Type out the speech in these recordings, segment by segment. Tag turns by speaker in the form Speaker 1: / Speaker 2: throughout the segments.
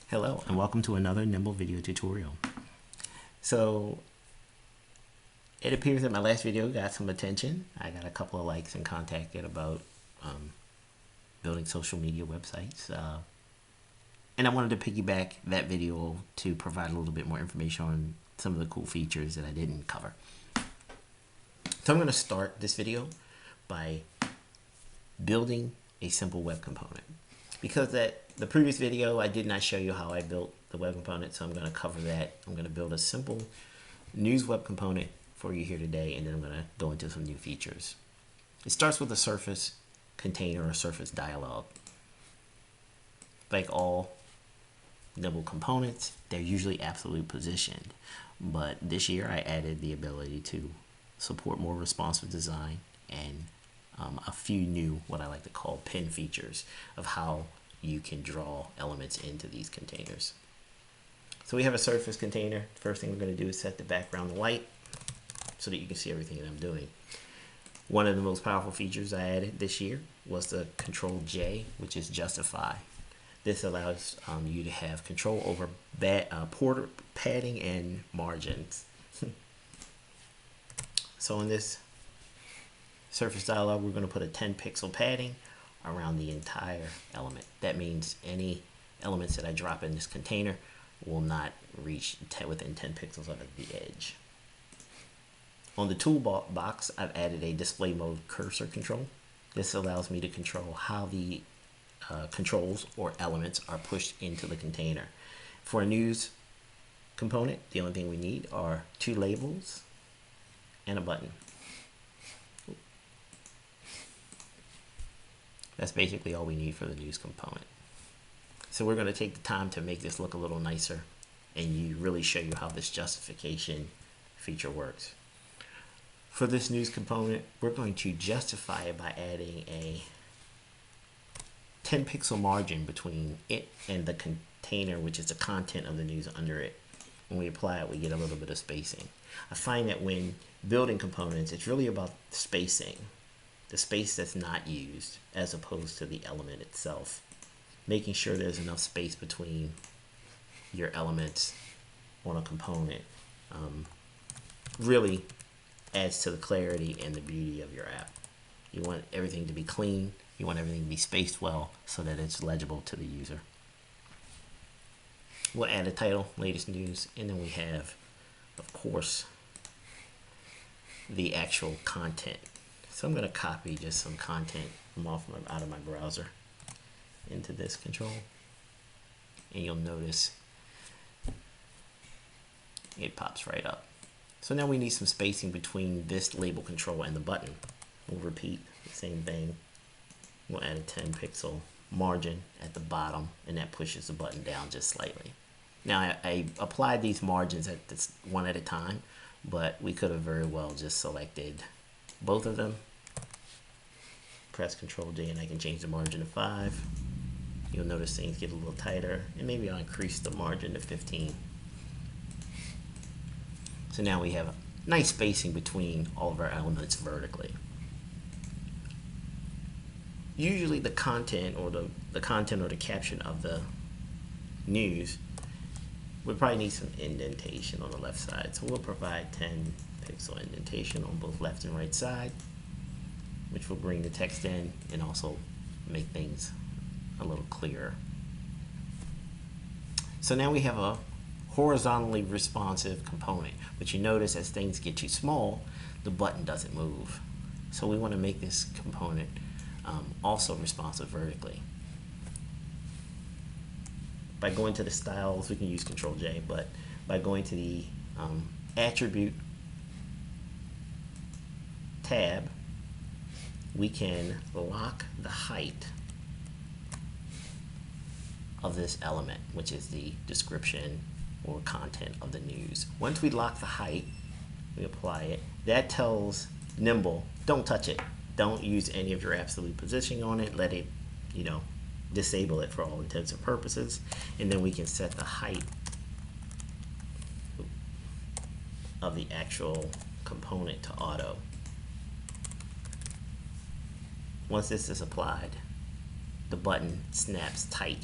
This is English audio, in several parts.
Speaker 1: Hello and welcome to another Nimble video tutorial. So it appears that my last video got some attention. I got a couple of likes and contacted about building social media websites. And I wanted to piggyback that video to provide a little bit more information on some of the cool features that I didn't cover. So I'm going to start this video by building a simple web component. Because the previous video I did not show you how I built the web component, so I'm going to cover that. I'm going to build a simple news web component for you here today, and then I'm going to go into some new features. It starts with a surface container or surface dialog. Like all Nimble components, they're usually absolute positioned, but this year I added the ability to support more responsive design and a few new, what I like to call pin features of how you can draw elements into these containers. So we have a surface container. First thing we're going to do is set the background white so that you can see everything that I'm doing. One of the most powerful features I added this year was the Control J, which is justify. This allows you to have control over border padding and margins. So in this surface dialog, we're going to put a 10 pixel padding around the entire element. That means any elements that I drop in this container will not reach within 10 pixels of the edge. On the toolbox, I've added a display mode cursor control. This allows me to control how the controls or elements are pushed into the container. For a news component, the only thing we need are two labels and a button. That's basically all we need for the news component. So we're going to take the time to make this look a little nicer and really show you how this justification feature works. For this news component, we're going to justify it by adding a 10 pixel margin between it and the container, which is the content of the news under it. When we apply it, we get a little bit of spacing. I find that when building components, it's really about spacing. The space that's not used as opposed to the element itself. Making sure there's enough space between your elements on a component really adds to the clarity and the beauty of your app. You want everything to be clean. You want everything to be spaced well so that it's legible to the user. We'll add a title, latest news, and then we have, of course, the actual content. So I'm going to copy just some content from out of my browser into this control. And you'll notice it pops right up. So now we need some spacing between this label control and the button. We'll repeat the same thing. We'll add a 10 pixel margin at the bottom, and that pushes the button down just slightly. Now I applied these margins at this one at a time, but we could have very well just selected both of them. Press Control J and I can change the margin to 5. You'll notice things get a little tighter, and maybe I'll increase the margin to 15. So now we have a nice spacing between all of our elements vertically. Usually the content or the caption of the news would probably need some indentation on the left side. So we'll provide 10 pixel indentation on both left and right side, which will bring the text in and also make things a little clearer. So now we have a horizontally responsive component, but you notice as things get too small, the button doesn't move. So we want to make this component also responsive vertically. By going to the styles, we can use Control J, but by going to the attribute tab, we can lock the height of this element, which is the description or content of the news. Once we lock the height, we apply it. That tells Nimble, don't touch it. Don't use any of your absolute positioning on it. Let it, disable it for all intents and purposes. And then we can set the height of the actual component to auto. Once this is applied, the button snaps tight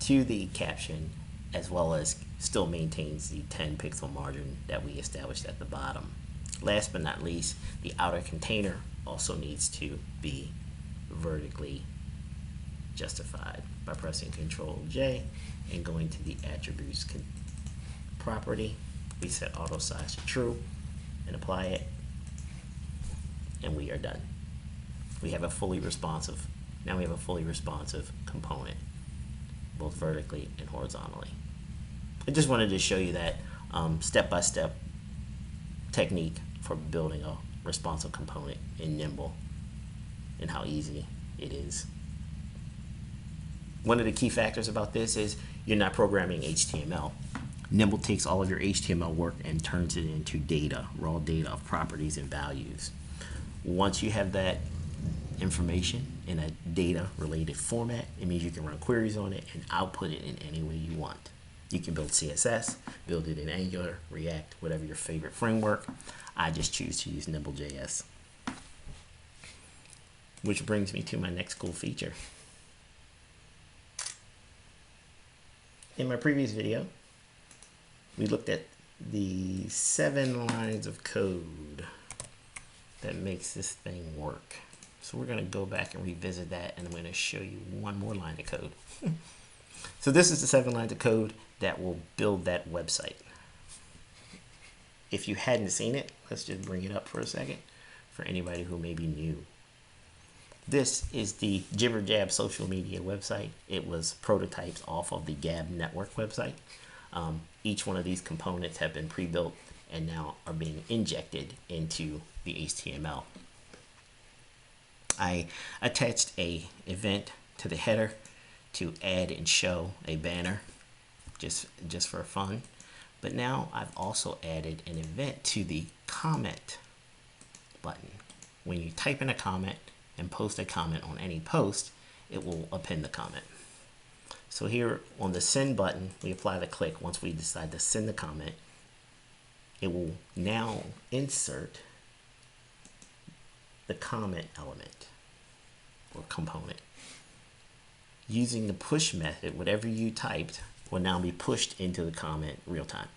Speaker 1: to the caption, as well as still maintains the 10 pixel margin that we established at the bottom. Last but not least, the outer container also needs to be vertically justified by pressing Ctrl J and going to the attributes property. We set auto size to true and apply it, and we are done. We have a fully responsive, now we have a fully responsive component, both vertically and horizontally. I just wanted to show you that step-by-step technique for building a responsive component in Nimble and how easy it is. One of the key factors about this is you're not programming HTML. Nimble takes all of your HTML work and turns it into data, raw data of properties and values. Once you have that information in a data related format, it means you can run queries on it and output it in any way you want. You can build CSS, build it in Angular, React, whatever your favorite framework. I just choose to use Nimble.js. Which brings me to my next cool feature. In my previous video, we looked at the 7 lines of code that makes this thing work. So we're going to go back and revisit that, and I'm going to show you one more line of code. So this is the 7 lines of code that will build that website. If you hadn't seen it, let's just bring it up for a second for anybody who may be new. This is the Jibber Jab social media website. It was prototypes off of the Gab network website. Each one of these components have been pre-built and now are being injected into the HTML. I attached an event to the header to add and show a banner just for fun. But now I've also added an event to the comment button. When you type in a comment and post a comment on any post, it will append the comment. So here on the send button, we apply the click. Once we decide to send the comment, it will now insert the comment element or component. Using the push method, whatever you typed will now be pushed into the comment real time.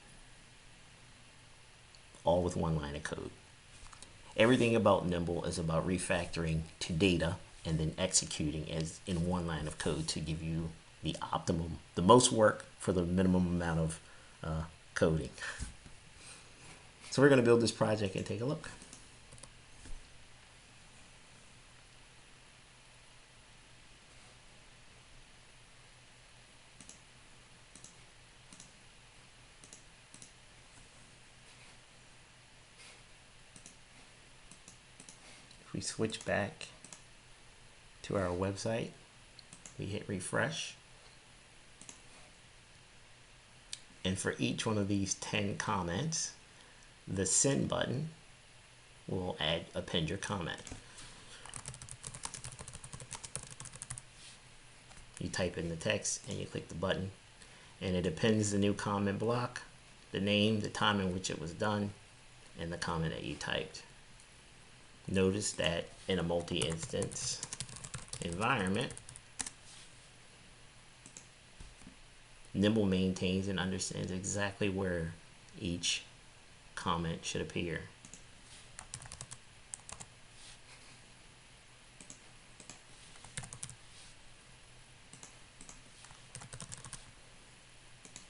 Speaker 1: All with one line of code. Everything about Nimble is about refactoring to data and then executing as in one line of code to give you the optimum, the most work for the minimum amount of coding. So we're going to build this project and take a look. If we switch back to our website, we hit refresh. And for each one of these 10 comments, the send button will append your comment. You type in the text and you click the button, and it appends the new comment block, the name, the time in which it was done, and the comment that you typed. Notice that in a multi-instance environment, Nimble maintains and understands exactly where each comment should appear.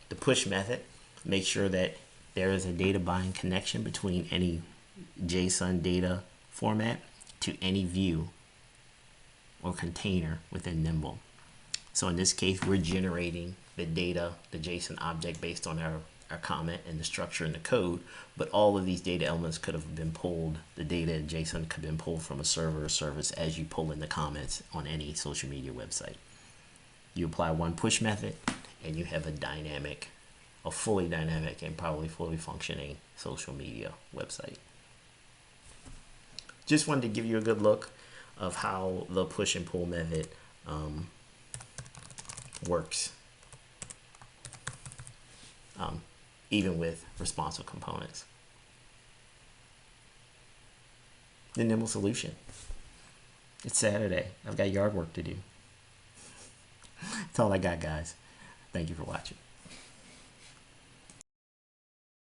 Speaker 1: The push method makes sure that there is a data bind connection between any JSON data format to any view or container within Nimble. So in this case, we're generating the data, the JSON object based on our comment and the structure in the code, but all of these data elements could have been pulled, the data in JSON could have been pulled from a server or service as you pull in the comments on any social media website. You apply one push method and you have a fully dynamic and probably fully functioning social media website. Just wanted to give you a good look of how the push and pull method works, even with responsive components. The Nimble solution. It's Saturday. I've got yard work to do. That's all I got, guys. Thank you for watching.